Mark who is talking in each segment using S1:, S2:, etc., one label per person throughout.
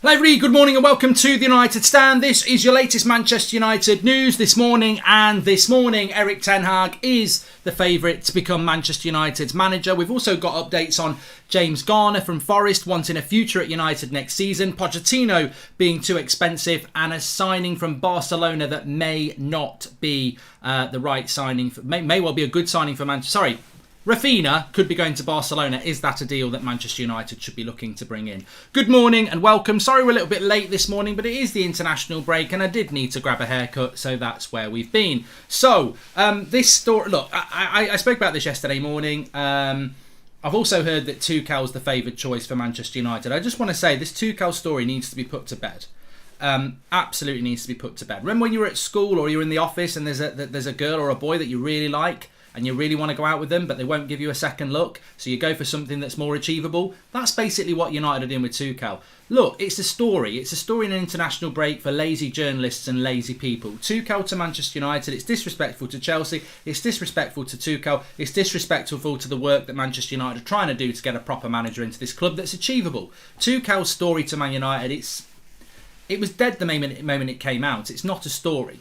S1: Hello everybody, good morning and welcome to the United Stand. This is your latest Manchester United news this morning, and this morning Erik ten Hag is the favourite to become Manchester United's manager. We've also got updates on James Garner from Forest wanting a future at United next season, Pochettino being too expensive, and a signing from Barcelona that may not be the right signing, may well be a good signing for Manchester. Rafinha could be going to Barcelona. Is that a deal that Manchester United should be looking to bring in? Good morning and welcome. Sorry we're a little bit late this morning, but it is the international break and I did need to grab a haircut, so that's where we've been. So, this story... Look, I spoke about this yesterday morning. I've also heard that Tuchel's the favoured choice for Manchester United. I just want to say this Tuchel story needs to be put to bed. Absolutely needs to be put to bed. Remember when you were at school or you're in the office and there's a girl or a boy that you really like, and you really want to go out with them, but they won't give you a second look, so you go for something that's more achievable? That's basically what United are doing with Tuchel. Look, it's a story. It's a story in an international break for lazy journalists and lazy people. Tuchel to Manchester United, it's disrespectful to Chelsea, it's disrespectful to Tuchel, it's disrespectful to the work that Manchester United are trying to do to get a proper manager into this club that's achievable. Tuchel's story to Man United, it was dead the moment it came out. It's not a story.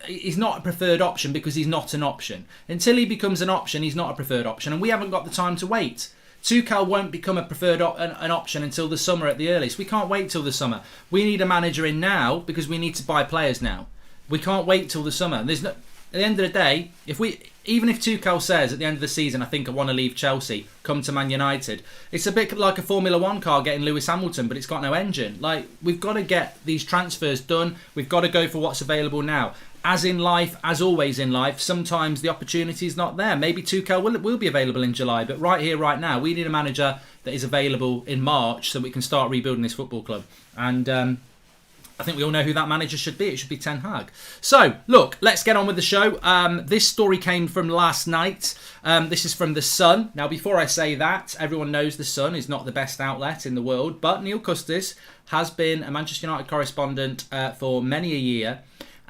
S1: He's not a preferred option because he's not an option. Until he becomes an option, he's not a preferred option, and we haven't got the time to wait. Tuchel won't become a preferred an option until the summer at the earliest. We can't wait till the summer. We need a manager in now because we need to buy players now. We can't wait till the summer. There's no, at the end of the day, even if Tuchel says at the end of the season, I think I want to leave Chelsea, come to Man United, it's a bit like a Formula 1 car getting Lewis Hamilton, but it's got no engine. Like, we've got to get these transfers done. We've got to go for what's available now. As in life, as always in life, sometimes the opportunity is not there. Maybe Tuchel will be available in July, but right here, right now, we need a manager that is available in March so we can start rebuilding this football club. And I think we all know who that manager should be. It should be Ten Hag. So, look, let's get on with the show. This story came from last night. This is from The Sun. Now, before I say that, everyone knows The Sun is not the best outlet in the world, but Neil Custis has been a Manchester United correspondent for many a year,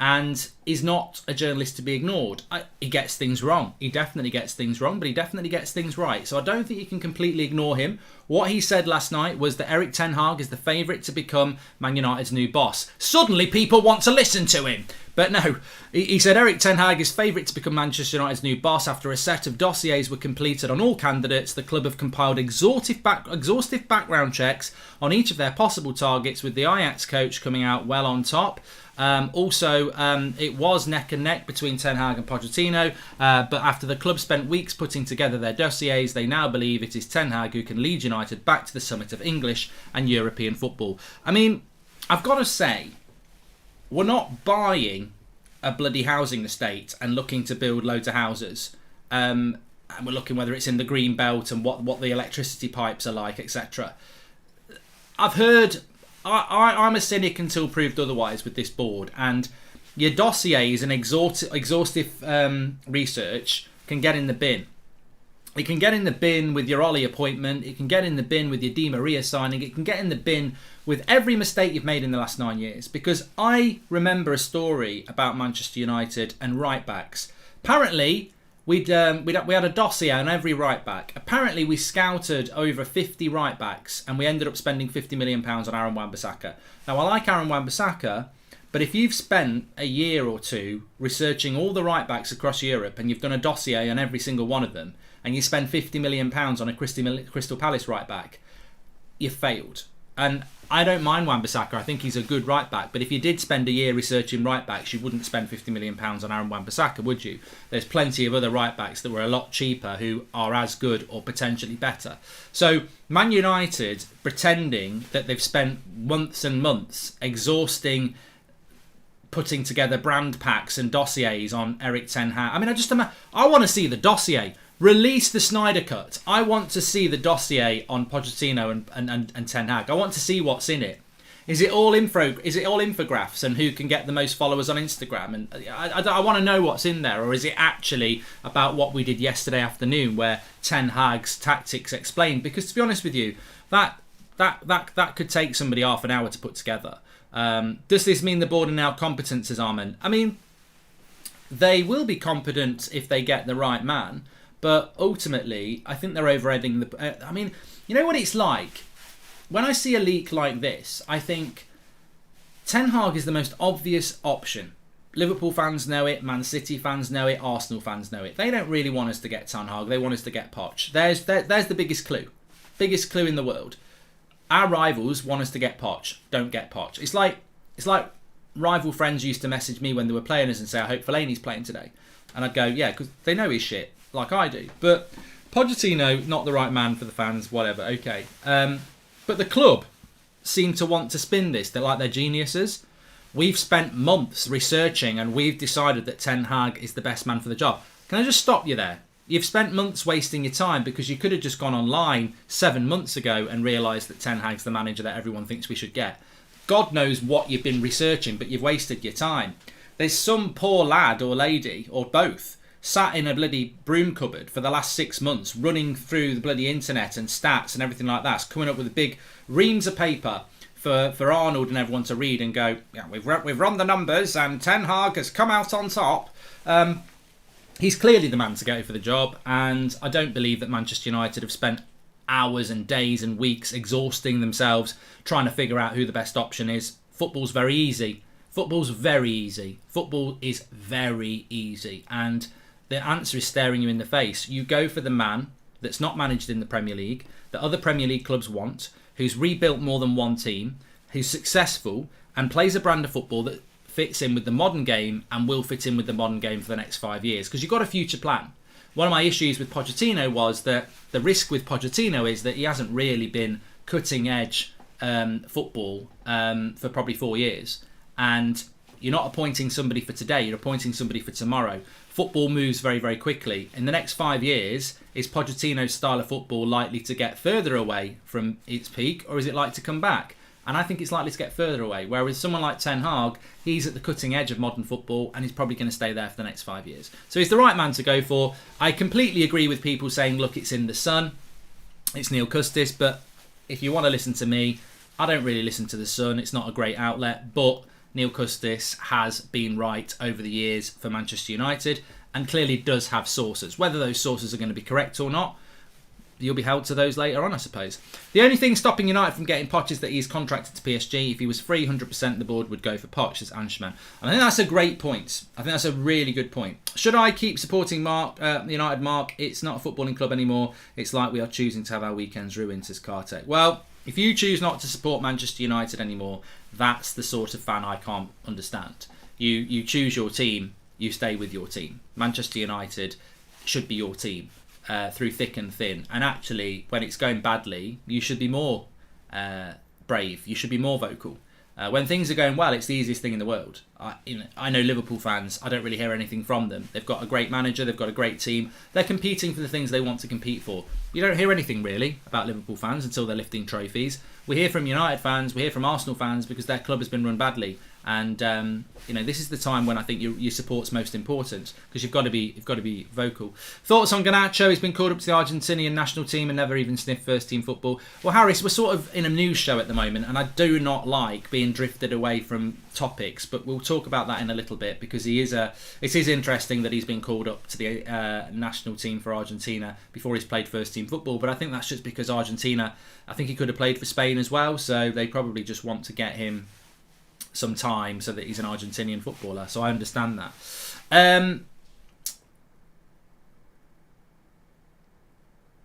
S1: and is not a journalist to be ignored. He gets things wrong. He definitely gets things wrong, but he definitely gets things right. So I don't think you can completely ignore him. What he said last night was that Erik ten Hag is the favourite to become Man United's new boss. Suddenly people want to listen to him. But no, he said Erik ten Hag is favourite to become Manchester United's new boss after a set of dossiers were completed on all candidates. The club have compiled exhaustive background checks on each of their possible targets, with the Ajax coach coming out well on top. It was neck and neck between Ten Hag and Pochettino, but after the club spent weeks putting together their dossiers, they now believe it is Ten Hag who can lead United back to the summit of English and European football. I mean, I've got to say, we're not buying a bloody housing estate and looking to build loads of houses. And we're looking whether it's in the green belt and what the electricity pipes are like, etc. I've heard... I'm a cynic until proved otherwise with this board, and your dossiers and exhaustive research can get in the bin. It can get in the bin with your Ollie appointment, it can get in the bin with your Di Maria signing, it can get in the bin with every mistake you've made in the last 9 years. Because I remember a story about Manchester United and right-backs. Apparently, we had a dossier on every right back. Apparently, we scouted over 50 right backs, and we ended up spending £50 million on Aaron Wan-Bissaka. Now, I like Aaron Wan-Bissaka, but if you've spent a year or two researching all the right backs across Europe, and you've done a dossier on every single one of them, and you spend £50 million on a Crystal Palace right back, you failed. And I don't mind Wan-Bissaka. I think he's a good right back. But if you did spend a year researching right backs, you wouldn't spend £50 million on Aaron Wan-Bissaka, would you? There's plenty of other right backs that were a lot cheaper who are as good or potentially better. So Man United pretending that they've spent months and months exhausting, putting together brand packs and dossiers on Erik ten Hag. I mean, I want to see the dossier. Release the Snyder Cut. I want to see the dossier on Pochettino and Ten Hag. I want to see what's in it. Is it all infographics and who can get the most followers on Instagram? And I want to know what's in there. Or is it actually about what we did yesterday afternoon, where Ten Hag's tactics explained? Because to be honest with you, that could take somebody half an hour to put together. Does this mean the board are now competent, says Armin? I mean, they will be competent if they get the right man. But ultimately, I think they're overheading the... I mean, you know what it's like? when I see a leak like this, I think Ten Hag is the most obvious option. Liverpool fans know it, Man City fans know it, Arsenal fans know it. They don't really want us to get Ten Hag, they want us to get Poch. There's the biggest clue. Biggest clue in the world. Our rivals want us to get Poch. Don't get Poch. It's like rival friends used to message me when they were playing us and say, I hope Fellaini's playing today. And I'd go, yeah, because they know his shit, like I do. But Pochettino, not the right man for the fans, whatever, okay. But the club seem to want to spin this. They're like they're geniuses. We've spent months researching and we've decided that Ten Hag is the best man for the job. Can I just stop you there? You've spent months wasting your time because you could have just gone online 7 months ago and realised that Ten Hag's the manager that everyone thinks we should get. God knows what you've been researching, but you've wasted your time. There's some poor lad or lady, or both, sat in a bloody broom cupboard for the last 6 months, running through the bloody internet and stats and everything like that, coming up with a big reams of paper for Arnold and everyone to read and go, yeah, we've run the numbers and Ten Hag has come out on top. He's clearly the man to go for the job, and I don't believe that Manchester United have spent hours and days and weeks exhausting themselves trying to figure out who the best option is. Football's very easy. Football's very easy. Football is very easy. And the answer is staring you in the face. You go for the man that's not managed in the Premier League, that other Premier League clubs want, who's rebuilt more than one team, who's successful and plays a brand of football that fits in with the modern game and will fit in with the modern game for the next 5 years. Because you've got a future plan. One of my issues with Pochettino was that the risk with Pochettino is that he hasn't really been cutting edge football for probably 4 years. And you're not appointing somebody for today, you're appointing somebody for tomorrow. Football moves very, very quickly. In the next 5 years, is Pochettino's style of football likely to get further away from its peak, or is it likely to come back? And I think it's likely to get further away. Whereas someone like Ten Hag, he's at the cutting edge of modern football and he's probably going to stay there for the next 5 years. So he's the right man to go for. I completely agree with people saying, look, it's in the Sun, it's Neil Custis, but if you want to listen to me, I don't really listen to the Sun. It's not a great outlet, but Neil Custis has been right over the years for Manchester United and clearly does have sources. Whether those sources are going to be correct or not, you'll be held to those later on, I suppose. The only thing stopping United from getting Poch is that he's contracted to PSG. If he was free, 100% the board would go for Poch, says Anshman. And I think that's a great point. I think that's a really good point. Should I keep supporting United Mark? It's not a footballing club anymore. It's like we are choosing to have our weekends ruined, says Kartek. Well, if you choose not to support Manchester United anymore, that's the sort of fan I can't understand. You choose your team, you stay with your team. Manchester United should be your team. Through thick and thin, and actually when it's going badly you should be more brave, you should be more vocal. When things are going well, it's the easiest thing in the world. I know Liverpool fans, I don't really hear anything from them. They've got a great manager, they've got a great team, they're competing for the things they want to compete for. You don't hear anything really about Liverpool fans until they're lifting trophies. We hear from United fans, we hear from Arsenal fans because their club has been run badly. And this is the time when I think your support's most important because you've got to be vocal. Thoughts on Garnacho? He's been called up to the Argentinian national team and never even sniffed first team football. Well, Harris, we're sort of in a news show at the moment, and I do not like being drifted away from topics. But we'll talk about that in a little bit because it is interesting that he's been called up to the national team for Argentina before he's played first team football. But I think that's just because Argentina. I think he could have played for Spain as well, so they probably just want to get him some time so that he's an Argentinian footballer, so I understand that.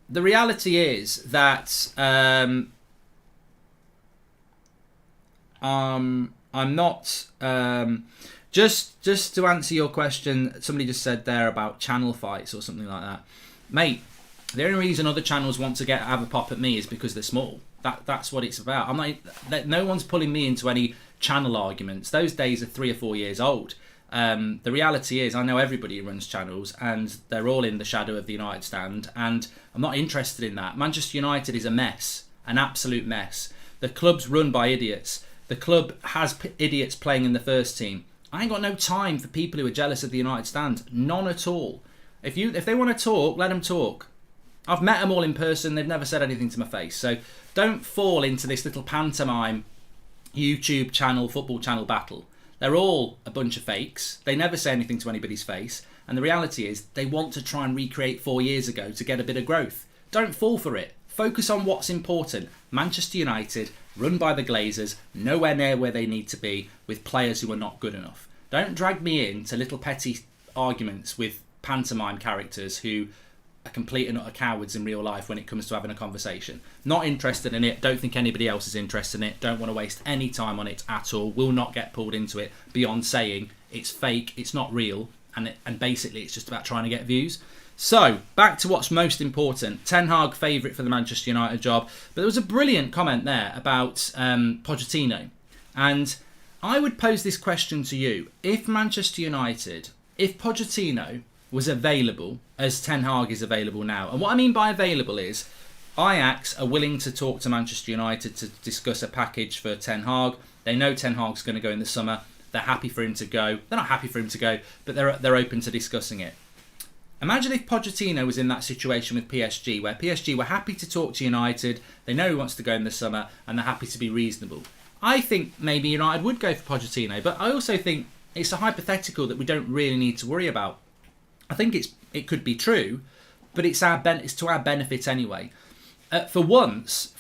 S1: The reality is that I'm not just to answer your question. Somebody just said there about channel fights or something like that, mate. The only reason other channels want to have a pop at me is because they're small. That's what it's about. I'm like, no one's pulling me into any channel arguments. Those days are 3 or 4 years old. The reality is I know everybody who runs channels and they're all in the shadow of the United stand, and I'm not interested in that. Manchester United is a mess, an absolute mess. The club's run by idiots. The club has idiots playing in the first team. I ain't got no time for people who are jealous of the United stand. None at all. If they want to talk, let them talk. I've met them all in person. They've never said anything to my face. So don't fall into this little pantomime YouTube channel, football channel battle. They're all a bunch of fakes. They never say anything to anybody's face. And the reality is they want to try and recreate 4 years ago to get a bit of growth. Don't fall for it. Focus on what's important. Manchester United, run by the Glazers, nowhere near where they need to be, with players who are not good enough. Don't drag me into little petty arguments with pantomime characters who are complete and utter cowards in real life when it comes to having a conversation. Not interested in it. Don't think anybody else is interested in it. Don't want to waste any time on it at all. Will not get pulled into it beyond saying it's fake, it's not real, and basically it's just about trying to get views. So, back to what's most important. Ten Hag favourite for the Manchester United job. But there was a brilliant comment there about Pochettino. And I would pose this question to you. If Manchester United, if Pochettino was available as Ten Hag is available now, and what I mean by available is Ajax are willing to talk to Manchester United to discuss a package for Ten Hag. They know Ten Hag's going to go in the summer. They're happy for him to go. They're not happy for him to go, but they're open to discussing it. Imagine if Pochettino was in that situation with PSG, where PSG were happy to talk to United, they know he wants to go in the summer, and they're happy to be reasonable. I think maybe United would go for Pochettino, but I also think it's a hypothetical that we don't really need to worry about. I think it could be true, but it's to our benefit anyway. For once,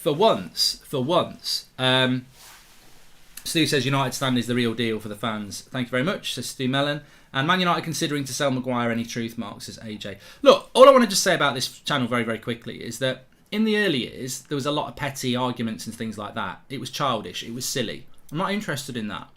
S1: Stu says United stand is the real deal for the fans. Thank you very much, says Stu Mellon. And Man United considering to sell Maguire, any truth, Mark, says AJ. Look, all I want to just say about this channel very, very quickly is that in the early years, there was a lot of petty arguments and things like that. It was childish. It was silly. I'm not interested in that.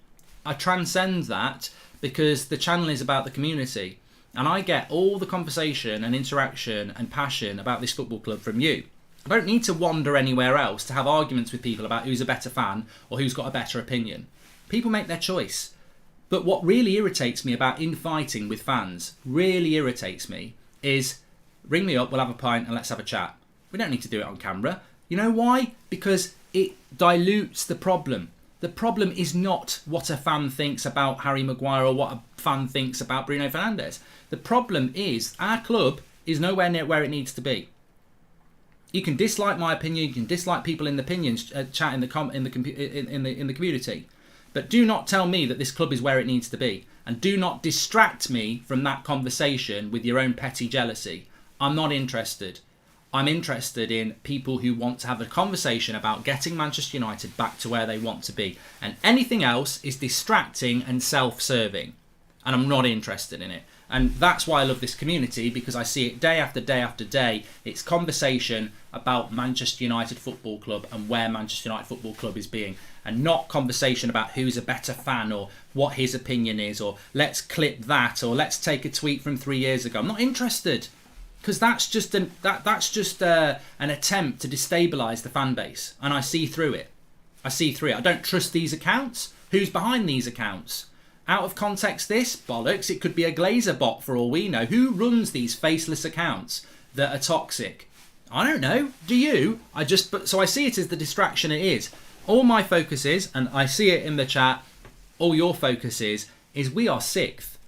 S1: I transcend that because the channel is about the community. And I get all the conversation and interaction and passion about this football club from you. I don't need to wander anywhere else to have arguments with people about who's a better fan or who's got a better opinion. People make their choice. But what really irritates me about infighting with fans, really irritates me, is ring me up, we'll have a pint and let's have a chat. We don't need to do it on camera. You know why? Because it dilutes the problem. The problem is not what a fan thinks about Harry Maguire or what a fan thinks about Bruno Fernandes. The problem is our club is nowhere near where it needs to be. You can dislike my opinion, you can dislike people in the opinions chat in the community, but do not tell me that this club is where it needs to be, and do not distract me from that conversation with your own petty jealousy. I'm not interested. I'm interested in people who want to have a conversation about getting Manchester United back to where they want to be, and anything else is distracting and self-serving, and I'm not interested in it. And that's why I love this community, because I see it day after day after day. It's conversation about Manchester United Football Club and where Manchester United Football Club is being, and not conversation about who's a better fan or what his opinion is, or let's clip that, or let's take a tweet from 3 years ago. I'm not interested, because that's just an attempt to destabilise the fan base, and I see through it. I don't trust these accounts. Who's behind these accounts? Out of context this? Bollocks. It could be a Glazer bot for all we know. Who runs these faceless accounts that are toxic? I don't know. Do you? So I see it as the distraction it is. All my focus is, and I see it in the chat, all your focus is we are sixth.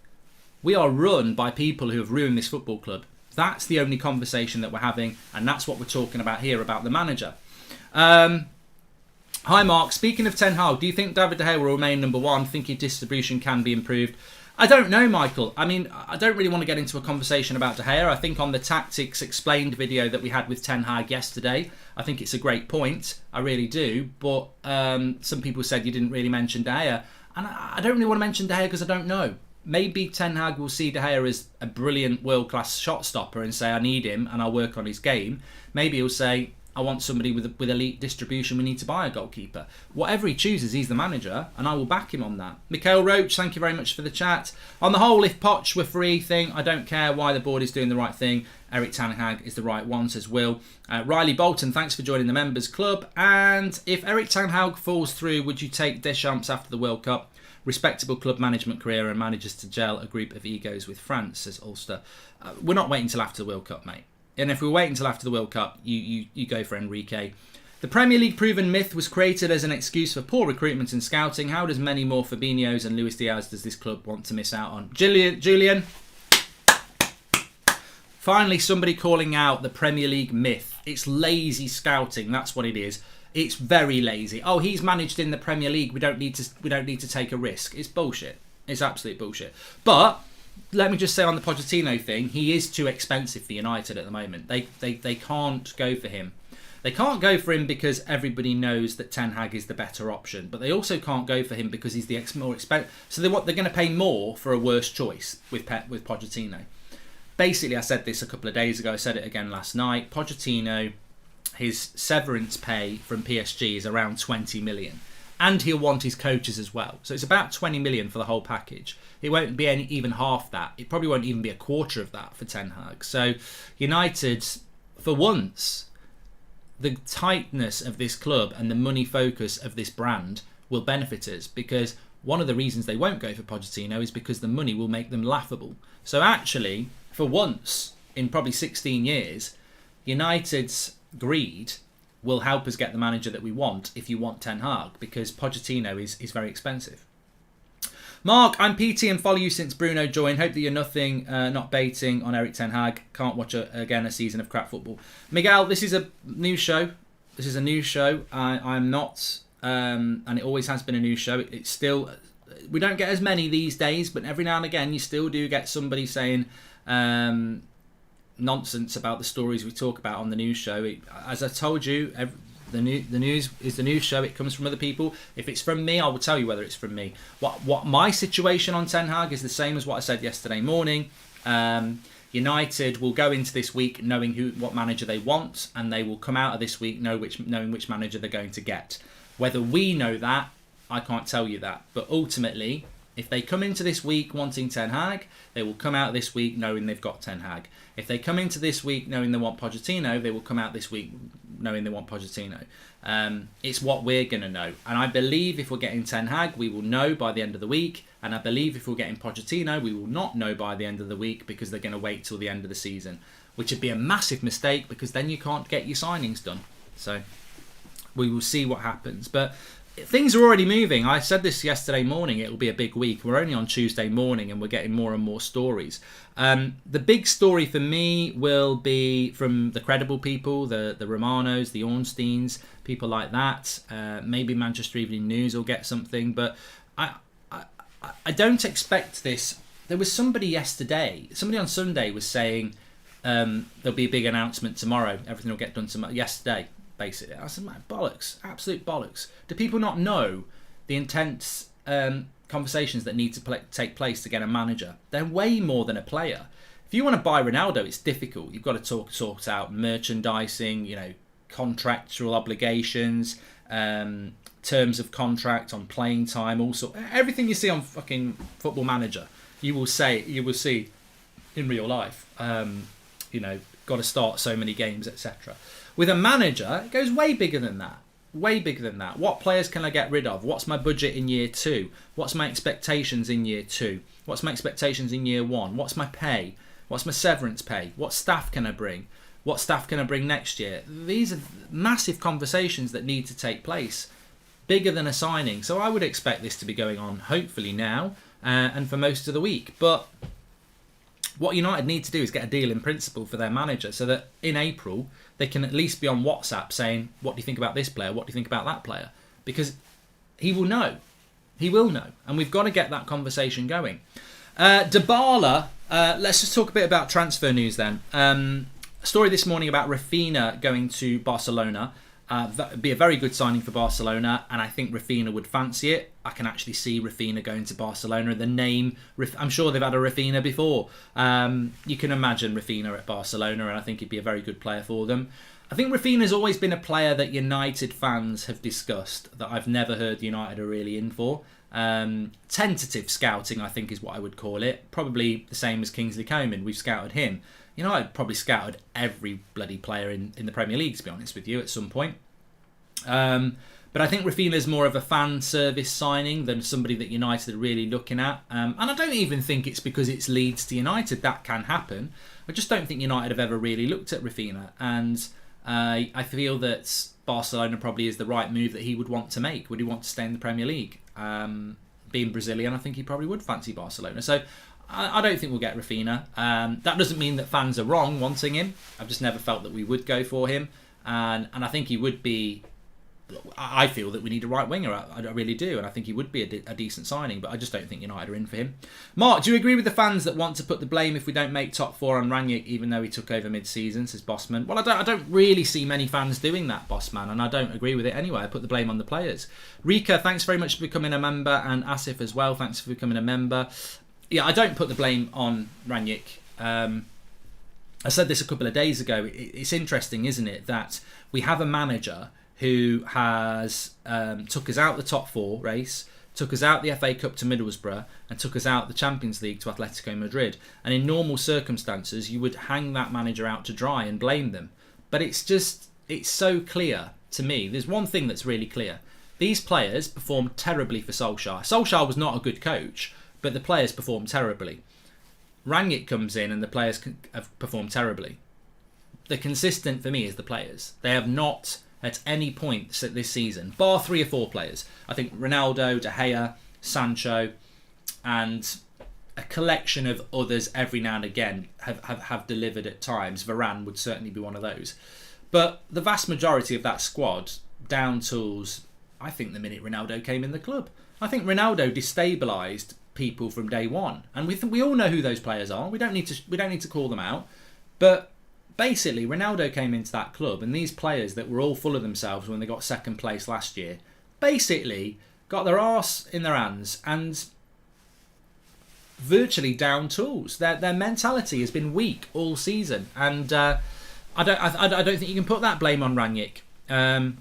S1: We are run by people who have ruined this football club. That's the only conversation that we're having, and that's what we're talking about here, about the manager. Hi Mark, speaking of Ten Hag, do you think David De Gea will remain number one? Think his distribution can be improved? I don't know, Michael. I mean, I don't really want to get into a conversation about De Gea. I think on the Tactics Explained video that we had with Ten Hag yesterday, I think it's a great point. I really do. But some people said you didn't really mention De Gea. And I don't really want to mention De Gea because I don't know. Maybe Ten Hag will see De Gea as a brilliant world-class shot stopper and say, I need him and I'll work on his game. Maybe he'll say, I want somebody with elite distribution, we need to buy a goalkeeper. Whatever he chooses, he's the manager, and I will back him on that. Mikhail Roach, thank you very much for the chat. On the whole, if Poch were free thing, I don't care why the board is doing the right thing. Eric Ten Hag is the right one, says Will. Riley Bolton, thanks for joining the members club. And if Eric Ten Hag falls through, would you take Deschamps after the World Cup? Respectable club management career and manages to gel a group of egos with France, says Ulster. We're not waiting till after the World Cup, mate. And if we wait until after the World Cup, you go for Enrique. The Premier League proven myth was created as an excuse for poor recruitment and scouting. How does many more Fabinhos and Luis Diaz does this club want to miss out on? Julian. Finally, somebody calling out the Premier League myth. It's lazy scouting. That's what it is. It's very lazy. Oh, he's managed in the Premier League. We don't need to take a risk. It's bullshit. It's absolute bullshit. But let me just say on the Pochettino thing, he is too expensive for United at the moment. They can't go for him. They can't go for him because everybody knows that Ten Hag is the better option, but they also can't go for him because he's the more expensive. So they're going to pay more for a worse choice with Pochettino. Basically, I said this a couple of days ago. I said it again last night. Pochettino, his severance pay from PSG is around 20 million. And he'll want his coaches as well. So it's about 20 million for the whole package. It won't be even half that. It probably won't even be a quarter of that for Ten Hag. So United, for once, the tightness of this club and the money focus of this brand will benefit us, because one of the reasons they won't go for Pochettino is because the money will make them laughable. So actually, for once in probably 16 years, United's greed will help us get the manager that we want if you want Ten Hag, because Pochettino is very expensive. Mark, I'm PT and follow you since Bruno joined. Hope that you're not baiting on Erik Ten Hag. Can't watch again a season of crap football. Miguel, this is a new show. I'm not, and it always has been a new show. It's still, we don't get as many these days, but every now and again you still do get somebody saying nonsense about the stories we talk about on the news show. As I told you, the news is the news show. It comes from other people. If it's from me, I will tell you whether it's from me. What my situation on Ten Hag is the same as what I said yesterday morning. United will go into this week knowing what manager they want, and they will come out of this week knowing which manager they're going to get. Whether we know that, I can't tell you that. But ultimately, if they come into this week wanting Ten Hag, they will come out this week knowing they've got Ten Hag. If they come into this week knowing they want Pochettino, they will come out this week knowing they want Pochettino. It's what we're going to know. And I believe if we're getting Ten Hag, we will know by the end of the week. And I believe if we're getting Pochettino, we will not know by the end of the week, because they're going to wait till the end of the season, which would be a massive mistake, because then you can't get your signings done. So we will see what happens. But things are already moving. I said this yesterday morning, it will be a big week. We're only on Tuesday morning and we're getting more and more stories. The big story for me will be from the credible people, the Romanos, the Ornsteins, people like that. Maybe Manchester Evening News will get something, but I don't expect this. There was somebody on Sunday was saying there'll be a big announcement tomorrow. Everything will get done tomorrow. Yesterday, basically. I said, man, bollocks, absolute bollocks. Do people not know the intense conversations that need to take place to get a manager? They're way more than a player. If you want to buy Ronaldo, it's difficult. You've got to sort out merchandising, contractual obligations, terms of contract on playing time, also everything you see on fucking Football Manager, you will see in real life. Got to start so many games, etc. With a manager, it goes way bigger than that. Way bigger than that. What players can I get rid of? What's my budget in year 2? What's my expectations in year 2? What's my expectations in year 1? What's my pay? What's my severance pay? What staff can I bring? What staff can I bring next year? These are massive conversations that need to take place. Bigger than a signing. So I would expect this to be going on hopefully now and for most of the week. But what United need to do is get a deal in principle for their manager, so that in April they can at least be on WhatsApp saying, what do you think about this player? What do you think about that player? Because he will know. He will know. And we've got to get that conversation going. Dybala, let's just talk a bit about transfer news then. A story this morning about Rafinha going to Barcelona. That would be a very good signing for Barcelona, and I think Rafinha would fancy it. I can actually see Rafinha going to Barcelona. The name, I'm sure they've had a Rafinha before. You can imagine Rafinha at Barcelona, and I think he'd be a very good player for them. I think Rafinha's always been a player that United fans have discussed that I've never heard United are really in for. Tentative scouting, I think, is what I would call it. Probably the same as Kingsley Coman. We've scouted him. I'd probably scouted every bloody player in the Premier League, to be honest with you, at some point. But I think Rafinha's more of a fan service signing than somebody that United are really looking at. And I don't even think it's because it's Leeds to United. That can happen. I just don't think United have ever really looked at Rafinha. And I feel that Barcelona probably is the right move that he would want to make. Would he want to stay in the Premier League? Being Brazilian, I think he probably would fancy Barcelona. So I don't think we'll get Rafinha. That doesn't mean that fans are wrong wanting him. I've just never felt that we would go for him. And I think he would be I feel that we need a right winger. I really do, and I think he would be a decent signing, but I just don't think United are in for him. Mark, do you agree with the fans that want to put the blame if we don't make top 4 on Rangnick, even though he took over mid-season, says Bossman? Well, I don't really see many fans doing that, Bossman, and I don't agree with it anyway. I put the blame on the players. Rika, thanks very much for becoming a member, and Asif as well, thanks for becoming a member. Yeah, I don't put the blame on Rangnick. I said this a couple of days ago. It's interesting, isn't it, that we have a manager who has took us out the top 4 race, took us out the FA Cup to Middlesbrough, and took us out the Champions League to Atletico Madrid. And in normal circumstances, you would hang that manager out to dry and blame them. But it's so clear to me. There's one thing that's really clear. These players performed terribly for Solskjaer. Solskjaer was not a good coach, but the players performed terribly. Rangnick comes in and the players have performed terribly. The consistent for me is the players. They have not at any point this season, bar 3 or 4 players. I think Ronaldo, De Gea, Sancho, and a collection of others every now and again have delivered at times. Varane would certainly be one of those. But the vast majority of that squad, down tools, I think the minute Ronaldo came in the club. I think Ronaldo destabilised people from day one. And we all know who those players are. We don't need to call them out. But basically, Ronaldo came into that club, and these players that were all full of themselves when they got second place last year, basically got their arse in their hands and virtually down tools. Their mentality has been weak all season, and I don't think you can put that blame on Rangnick. I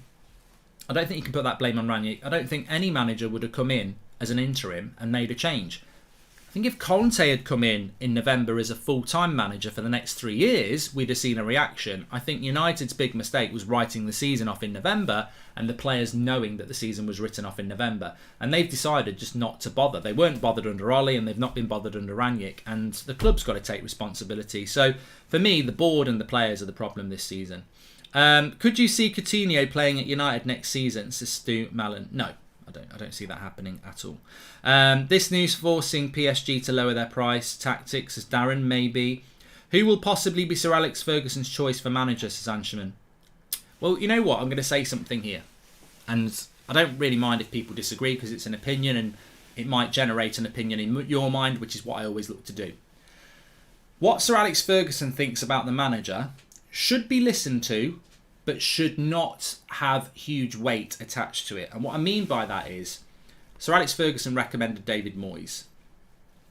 S1: don't think you can put that blame on Rangnick. I don't think any manager would have come in as an interim and made a change. I think if Conte had come in November as a full-time manager for the next 3 years, we'd have seen a reaction. I think United's big mistake was writing the season off in November and the players knowing that the season was written off in November. And they've decided just not to bother. They weren't bothered under Ollie and they've not been bothered under Rangnick. And the club's got to take responsibility. So for me, the board and the players are the problem this season. Could you see Coutinho playing at United next season, says Stu Mallon? No. I don't see that happening at all. This news forcing PSG to lower their price tactics, as Darren, maybe. Who will possibly be Sir Alex Ferguson's choice for manager, says Ansherman? Well, you know what? I'm going to say something here. And I don't really mind if people disagree because it's an opinion and it might generate an opinion in your mind, which is what I always look to do. What Sir Alex Ferguson thinks about the manager should be listened to, but should not have huge weight attached to it. And what I mean by that is, Sir Alex Ferguson recommended David Moyes.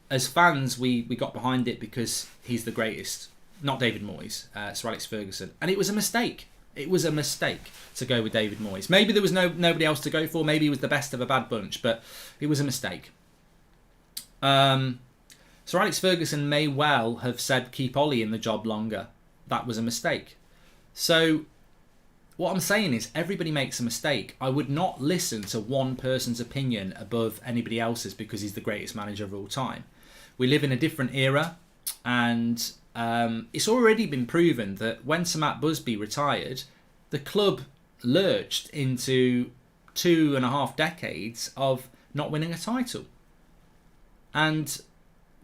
S1: As fans, we got behind it because he's the greatest. Not David Moyes, Sir Alex Ferguson. And it was a mistake. It was a mistake to go with David Moyes. Maybe there was nobody else to go for. Maybe he was the best of a bad bunch, but it was a mistake. Sir Alex Ferguson may well have said keep Ollie in the job longer. That was a mistake. So what I'm saying is everybody makes a mistake. I would not listen to one person's opinion above anybody else's because he's the greatest manager of all time. We live in a different era, and it's already been proven that when Sir Matt Busby retired, the club lurched into 2.5 decades of not winning a title. And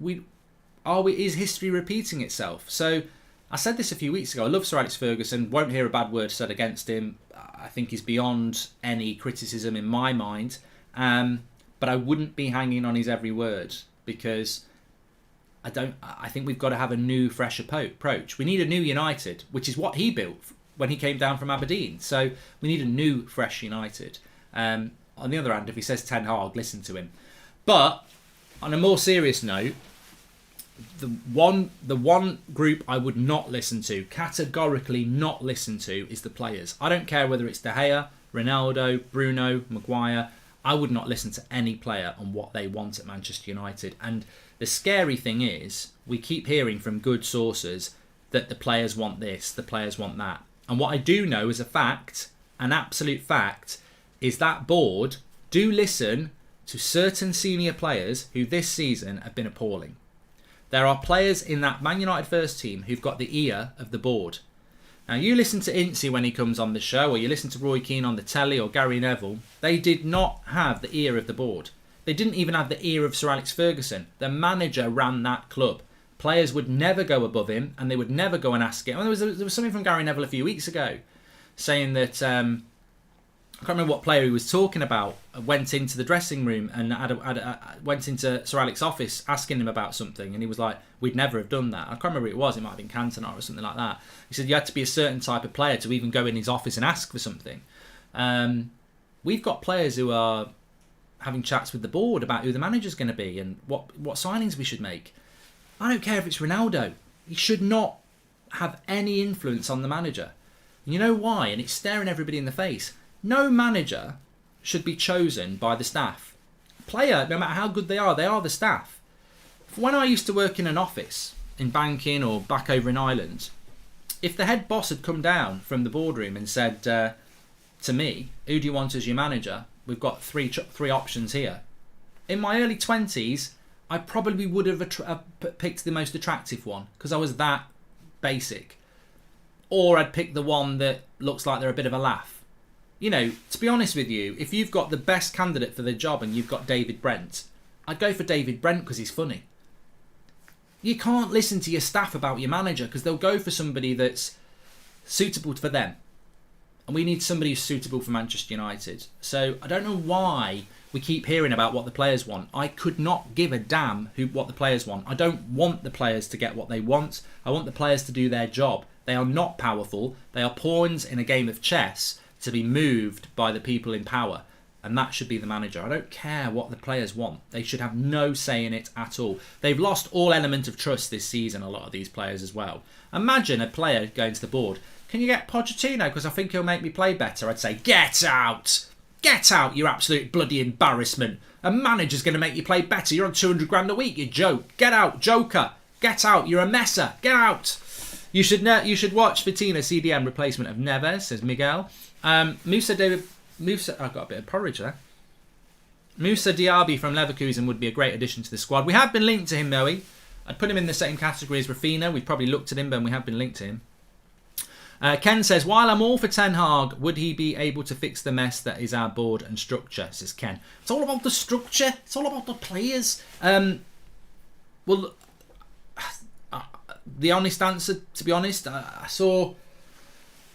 S1: is history repeating itself? So I said this a few weeks ago. I love Sir Alex Ferguson. Won't hear a bad word said against him. I think he's beyond any criticism in my mind. But I wouldn't be hanging on his every word because I think we've got to have a new, fresh approach. We need a new United, which is what he built when he came down from Aberdeen. So we need a new, fresh United. On the other hand, if he says Ten Hag, listen to him. But on a more serious note, the one group I would not listen to, categorically not listen to, is the players. I don't care whether it's De Gea, Ronaldo, Bruno, Maguire. I would not listen to any player on what they want at Manchester United. And the scary thing is, we keep hearing from good sources that the players want this, the players want that. And what I do know as a fact, an absolute fact, is that board do listen to certain senior players who this season have been appalling. There are players in that Man United first team who've got the ear of the board. Now, you listen to Ince when he comes on the show, or you listen to Roy Keane on the telly, or Gary Neville. They did not have the ear of the board. They didn't even have the ear of Sir Alex Ferguson. The manager ran that club. Players would never go above him, and they would never go and ask him. There was something from Gary Neville a few weeks ago saying that I can't remember what player he was talking about, went into the dressing room and went into Sir Alex's office asking him about something, and he was like, we'd never have done that. I can't remember who it was, it might have been Cantona or something like that. He said you had to be a certain type of player to even go in his office and ask for something. We've got players who are having chats with the board about who the manager's going to be and what signings we should make. I don't care if it's Ronaldo. He should not have any influence on the manager. You know why? And it's staring everybody in the face. No manager should be chosen by the staff. Player, no matter how good they are the staff. When I used to work in an office, in banking or back over in Ireland, if the head boss had come down from the boardroom and said to me, who do you want as your manager? We've got three options here. In my early 20s, I probably would have picked the most attractive one because I was that basic. Or I'd pick the one that looks like they're a bit of a laugh. You know, to be honest with you, if you've got the best candidate for the job and you've got David Brent, I'd go for David Brent because he's funny. You can't listen to your staff about your manager because they'll go for somebody that's suitable for them. And we need somebody who's suitable for Manchester United. So I don't know why we keep hearing about what the players want. I could not give a damn what the players want. I don't want the players to get what they want. I want the players to do their job. They are not powerful. They are pawns in a game of chess to be moved by the people in power. And that should be the manager. I don't care what the players want. They should have no say in it at all. They've lost all element of trust this season, a lot of these players as well. Imagine a player going to the board. Can you get Pochettino? Because I think he'll make me play better. I'd say, get out. Get out, you absolute bloody embarrassment. A manager's going to make you play better. You're on 200 grand a week, you joke. Get out, joker. Get out, you're a messer. Get out. You should watch Vitina CDM replacement of Neves, says Miguel. Musa, I've got a bit of porridge there. Musa Diaby from Leverkusen would be a great addition to the squad. We have been linked to him, though. I'd put him in the same category as Rafinha. We've probably looked at him, but we have been linked to him. Ken says, while I'm all for Ten Hag, would he be able to fix the mess that is our board and structure, says Ken. It's all about the structure. It's all about the players. Well, the honest answer, to be honest, I saw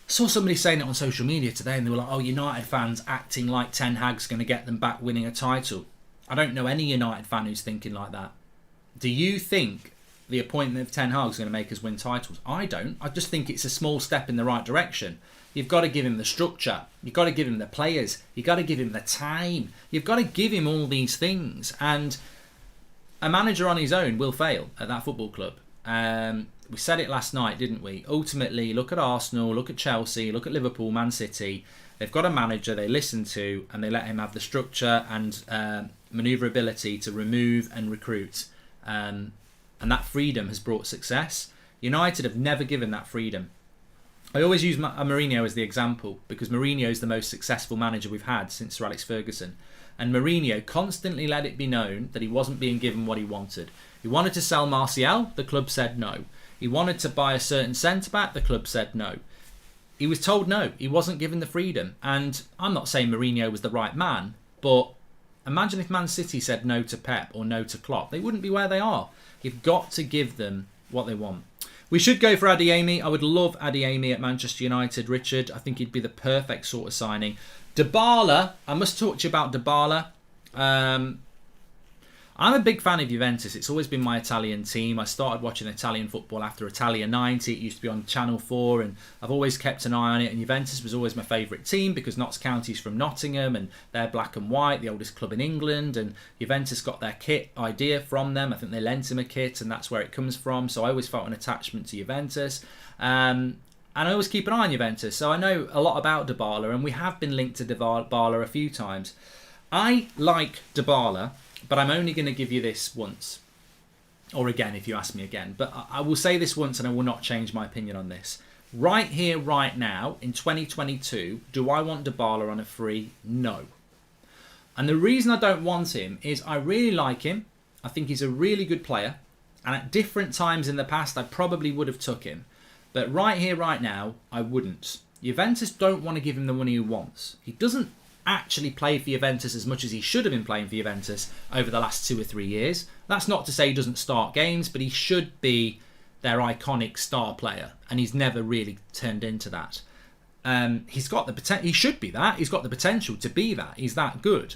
S1: somebody saying it on social media today and they were like, oh, United fans acting like Ten Hag's going to get them back winning a title. I don't know any United fan who's thinking like that. Do you think the appointment of Ten Hag is going to make us win titles? I don't. I just think it's a small step in the right direction. You've got to give him the structure. You've got to give him the players. You've got to give him the time. You've got to give him all these things. And a manager on his own will fail at that football club. We said it last night, didn't we? Ultimately, look at Arsenal, look at Chelsea, look at Liverpool, Man City. They've got a manager they listen to and they let him have the structure and manoeuvrability to remove and recruit. And that freedom has brought success. United have never given that freedom. I always use Mourinho as the example because Mourinho is the most successful manager we've had since Sir Alex Ferguson. And Mourinho constantly let it be known that he wasn't being given what he wanted. He wanted to sell Martial, the club said no. He wanted to buy a certain centre-back, the club said no. He was told no, he wasn't given the freedom. And I'm not saying Mourinho was the right man, but imagine if Man City said no to Pep or no to Klopp. They wouldn't be where they are. You've got to give them what they want. We should go for Adeyemi. I would love Adeyemi at Manchester United, Richard. I think he'd be the perfect sort of signing. Dybala, I must talk to you about Dybala. I'm a big fan of Juventus. It's always been my Italian team. I started watching Italian football after Italia 90. It used to be on Channel 4 and I've always kept an eye on it. And Juventus was always my favourite team because Notts County's from Nottingham and they're black and white, the oldest club in England. And Juventus got their kit idea from them. I think they lent him a kit and that's where it comes from. So I always felt an attachment to Juventus. And I always keep an eye on Juventus. So I know a lot about Dybala and we have been linked to Dybala a few times. I like Dybala, but I'm only going to give you this once. Or again, if you ask me again. But I will say this once and I will not change my opinion on this. Right here, right now, in 2022, do I want Dybala on a free? No. And the reason I don't want him is I really like him. I think he's a really good player. And at different times in the past, I probably would have took him. But right here, right now, I wouldn't. Juventus don't want to give him the money he wants. He doesn't actually play for Juventus as much as he should have been playing for Juventus over the last 2 or 3 years. That's not to say he doesn't start games, but he should be their iconic star player, and he's never really turned into that. He's got the potential. He should be that. He's got the potential to be that. He's that good.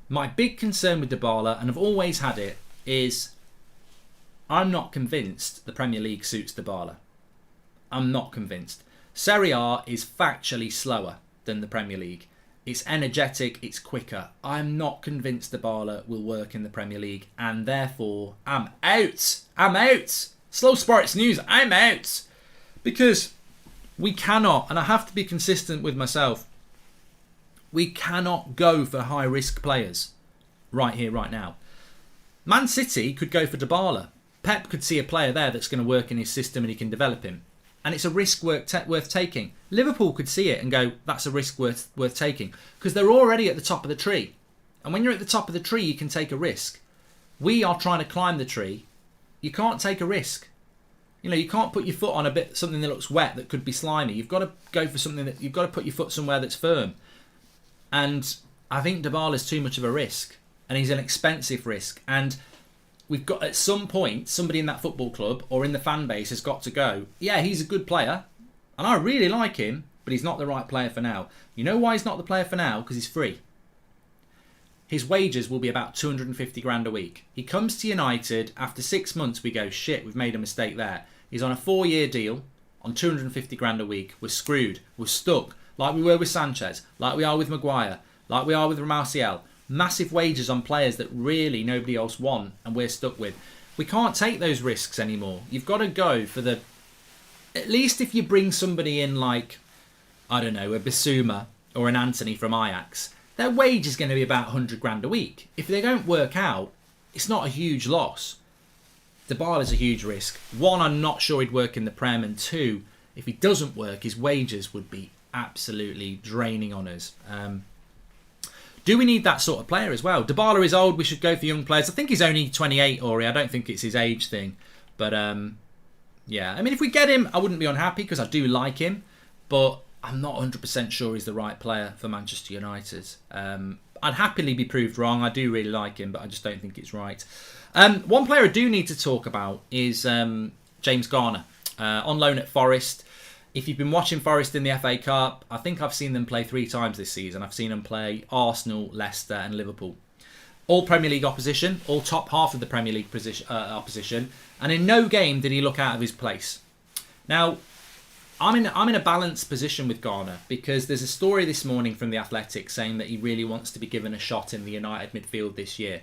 S1: My big concern with Dybala, and I've always had it, is I'm not convinced the Premier League suits Dybala. I'm not convinced. Serie A is factually slower than the Premier League. It's energetic, it's quicker. I'm not convinced Dybala will work in the Premier League, and therefore I'm out. I'm out. Slow Sports News, I'm out. Because we cannot, and I have to be consistent with myself, we cannot go for high-risk players right here, right now. Man City could go for Dybala. Pep could see a player there that's going to work in his system and he can develop him. And it's a risk worth taking. Liverpool could see it and go, that's a risk worth taking. Because they're already at the top of the tree. And when you're at the top of the tree, you can take a risk. We are trying to climb the tree. You can't take a risk. You know, you can't put your foot on something that looks wet that could be slimy. You've got to go for something you've got to put your foot somewhere that's firm. And I think Dybala's too much of a risk. And he's an expensive risk. And we've got, at some point, somebody in that football club or in the fan base has got to go, yeah, he's a good player and I really like him, but he's not the right player for now. You know why he's not the player for now? Because he's free. His wages will be about 250 grand a week. He comes to United, after 6 months we go, shit, we've made a mistake there. He's on a 4-year deal on 250 grand a week. We're screwed. We're stuck. Like we were with Sanchez, like we are with Maguire, like we are with Ramsey. Massive wages on players that really nobody else want and we're stuck with. We can't take those risks anymore. You've got to go for the... At least if you bring somebody in like, I don't know, a Bissouma or an Anthony from Ajax, their wage is going to be about 100 grand a week. If they don't work out, it's not a huge loss. Dybala's a huge risk. One, I'm not sure he'd work in the Prem, and two, if he doesn't work, his wages would be absolutely draining on us. Do we need that sort of player as well? Dybala is old. We should go for young players. I think he's only 28, Ori. I don't think it's his age thing. But, yeah. I mean, if we get him, I wouldn't be unhappy because I do like him. But I'm not 100% sure he's the right player for Manchester United. I'd happily be proved wrong. I do really like him, but I just don't think it's right. One player I do need to talk about is James Garner. On loan at Forest. If you've been watching Forest in the FA Cup, I think I've seen them play 3 times this season. I've seen them play Arsenal, Leicester and Liverpool. All Premier League opposition, all top half of the Premier League opposition. And in no game did he look out of his place. Now, I'm in a balanced position with Garner because there's a story this morning from The Athletic saying that he really wants to be given a shot in the United midfield this year.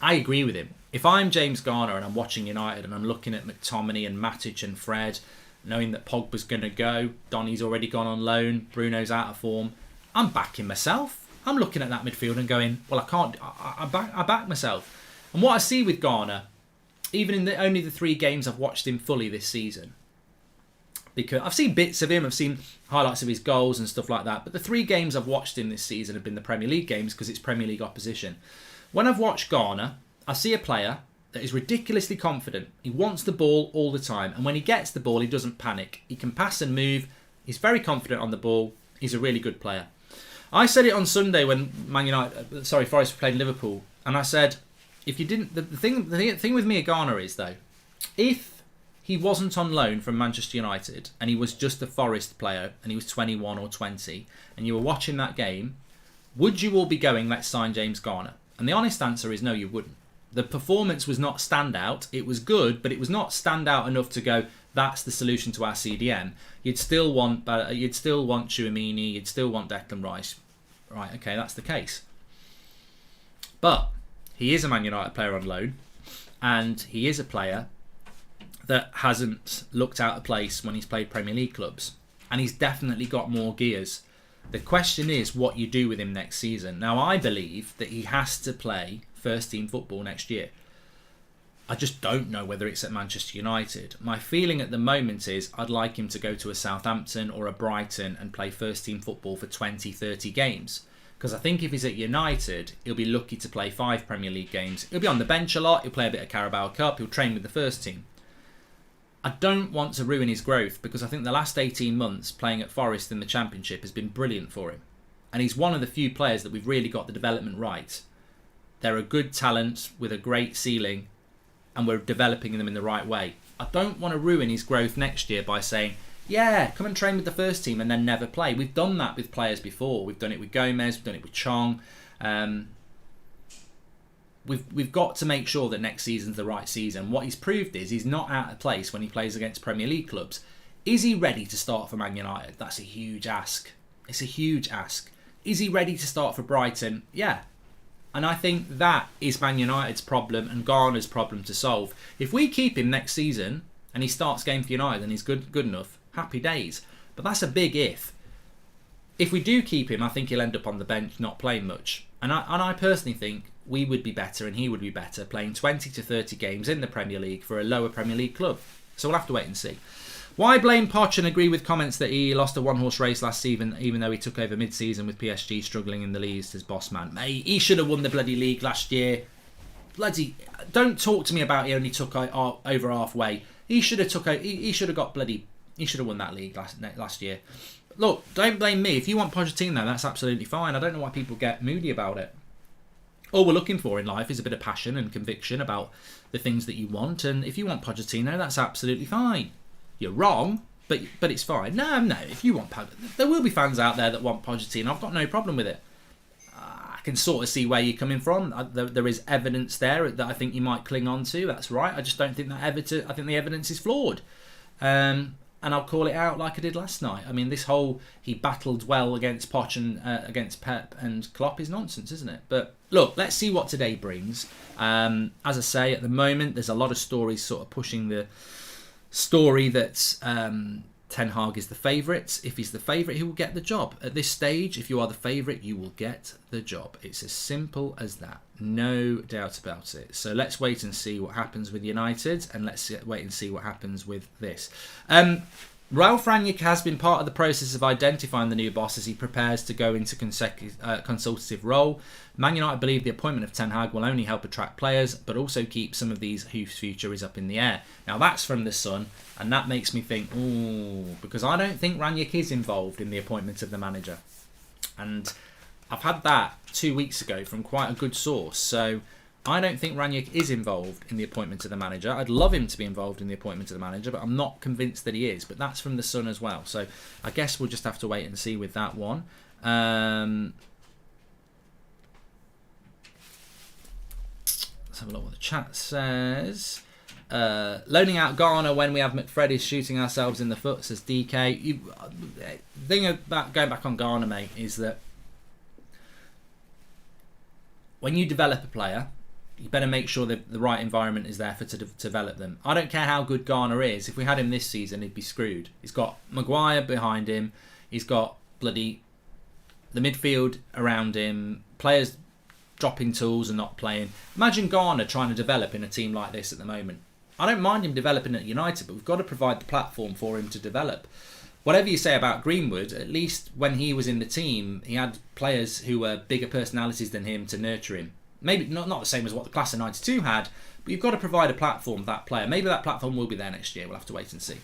S1: I agree with him. If I'm James Garner and I'm watching United and I'm looking at McTominay and Matic and Fred, knowing that Pogba's going to go, Donny's already gone on loan, Bruno's out of form, I'm backing myself. I'm looking at that midfield and going, well, I back myself. And what I see with Garner, even in only the 3 games I've watched him fully this season, because I've seen bits of him, I've seen highlights of his goals and stuff like that, but the 3 games I've watched him this season have been the Premier League games because it's Premier League opposition. When I've watched Garner, I see a player that is ridiculously confident. He wants the ball all the time. And when he gets the ball, he doesn't panic. He can pass and move. He's very confident on the ball. He's a really good player. I said it on Sunday when Forest played Liverpool. And I said, if you didn't... The thing with Mia Garner is, though, if he wasn't on loan from Manchester United and he was just a Forest player and he was 21 or 20 and you were watching that game, would you all be going, let's sign James Garner? And the honest answer is no, you wouldn't. The performance was not standout. It was good, but it was not standout enough to go, that's the solution to our CDM. You'd still want Tchouameni, you'd still want Declan Rice. Right, okay, that's the case. But he is a Man United player on loan, and he is a player that hasn't looked out of place when he's played Premier League clubs. And he's definitely got more gears. The question is what you do with him next season. Now, I believe that he has to play first team football next year. I just don't know whether it's at Manchester United. My feeling at the moment is I'd like him to go to a Southampton or a Brighton and play first team football for 20, 30 games. Because I think if he's at United, he'll be lucky to play 5 Premier League games. He'll be on the bench a lot, he'll play a bit of Carabao Cup, he'll train with the first team. I don't want to ruin his growth because I think the last 18 months playing at Forest in the Championship has been brilliant for him. And he's one of the few players that we've really got the development right. They're a good talent with a great ceiling and we're developing them in the right way. I don't want to ruin his growth next year by saying, Yeah, come and train with the first team and then never play. We've done that with players before. We've done it with Gomez, we've done it with Chong. We've got to make sure that next season's the right season. What he's proved is he's not out of place when he plays against Premier League clubs. Is he ready to start for Man United? That's a huge ask. It's a huge ask. Is he ready to start for Brighton? Yeah. And I think that is Man United's problem and Garner's problem to solve. If we keep him next season and he starts game for United and he's good enough, happy days. But that's a big if. If we do keep him, I think he'll end up on the bench not playing much. And I personally think we would be better and he would be better playing 20 to 30 games in the Premier League for a lower Premier League club. So we'll have to wait and see. Why blame Poch and agree with comments that he lost a one-horse race last season, even though he took over mid-season with PSG struggling in the leagues as boss man? Mate, he should have won the bloody league last year. Bloody, don't talk to me about he only took over halfway. He should have won that league last year. Look, don't blame me. If you want Pochettino, that's absolutely fine. I don't know why people get moody about it. All we're looking for in life is a bit of passion and conviction about the things that you want. And if you want Pochettino, that's absolutely fine. You're wrong, but it's fine. No. If you want Pochettino, there will be fans out there that want Pochettino. I've got no problem with it. I can sort of see where you're coming from. There is evidence there that I think you might cling on to. That's right. I just don't think that evidence. I think the evidence is flawed. And I'll call it out like I did last night. I mean, this whole he battled well against Poch and against Pep and Klopp is nonsense, isn't it? But look, let's see what today brings. As I say, at the moment, there's a lot of stories sort of pushing the story that Ten Hag is the favourite. If he's the favourite, he will get the job. At this stage, if you are the favourite, you will get the job. It's as simple as that. No doubt about it. So let's wait and see what happens with United, and let's wait and see what happens with this. Ralf Rangnick has been part of the process of identifying the new boss as he prepares to go into consultative role. Man United believe the appointment of Ten Hag will only help attract players, but also keep some of these whose future is up in the air. Now that's from The Sun, and that makes me think, ooh, because I don't think Rangnick is involved in the appointment of the manager. And I've had that 2 weeks ago from quite a good source, so I don't think Rangnick is involved in the appointment of the manager. I'd love him to be involved in the appointment of the manager, but I'm not convinced that he is. But that's from The Sun as well. So I guess we'll just have to wait and see with that one. Let's have a look what the chat says. Loaning out Garner when we have McFred is shooting ourselves in the foot, says DK. The thing about going back on Garner, mate, is that when you develop a player, you better make sure that the right environment is there to develop them. I don't care how good Garner is. If we had him this season, he'd be screwed. He's got Maguire behind him. He's got bloody the midfield around him. Players dropping tools and not playing. Imagine Garner trying to develop in a team like this at the moment. I don't mind him developing at United, but we've got to provide the platform for him to develop. Whatever you say about Greenwood, at least when he was in the team, he had players who were bigger personalities than him to nurture him. Maybe not the same as what the class of 92 had, but you've got to provide a platform for that player. Maybe that platform will be there next year. We'll have to wait and see.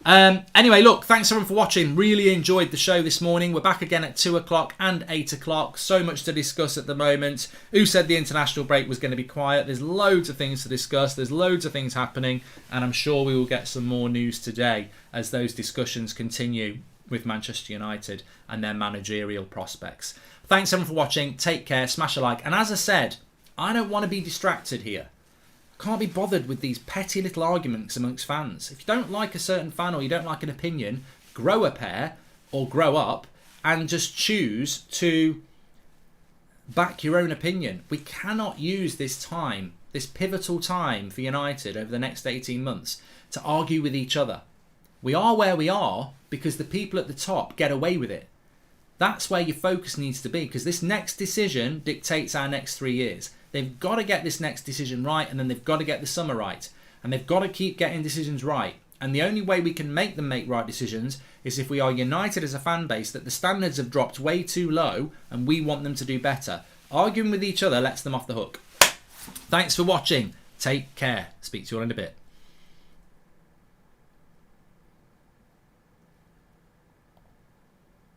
S1: Anyway, look, thanks everyone for watching. Really enjoyed the show this morning. We're back again at 2 o'clock and 8 o'clock. So much to discuss at the moment. Who said the international break was going to be quiet? There's loads of things to discuss. There's loads of things happening. And I'm sure we will get some more news today as those discussions continue with Manchester United and their managerial prospects. Thanks everyone for watching. Take care. Smash a like. And as I said, I don't want to be distracted here. I can't be bothered with these petty little arguments amongst fans. If you don't like a certain fan or you don't like an opinion, grow a pair or grow up and just choose to back your own opinion. We cannot use this time, this pivotal time for United over the next 18 months to argue with each other. We are where we are because the people at the top get away with it. That's where your focus needs to be, because this next decision dictates our next 3 years. They've got to get this next decision right, and then they've got to get the summer right. And they've got to keep getting decisions right. And the only way we can make them make right decisions is if we are united as a fan base that the standards have dropped way too low and we want them to do better. Arguing with each other lets them off the hook. Thanks for watching. Take care. Speak to you all in a bit.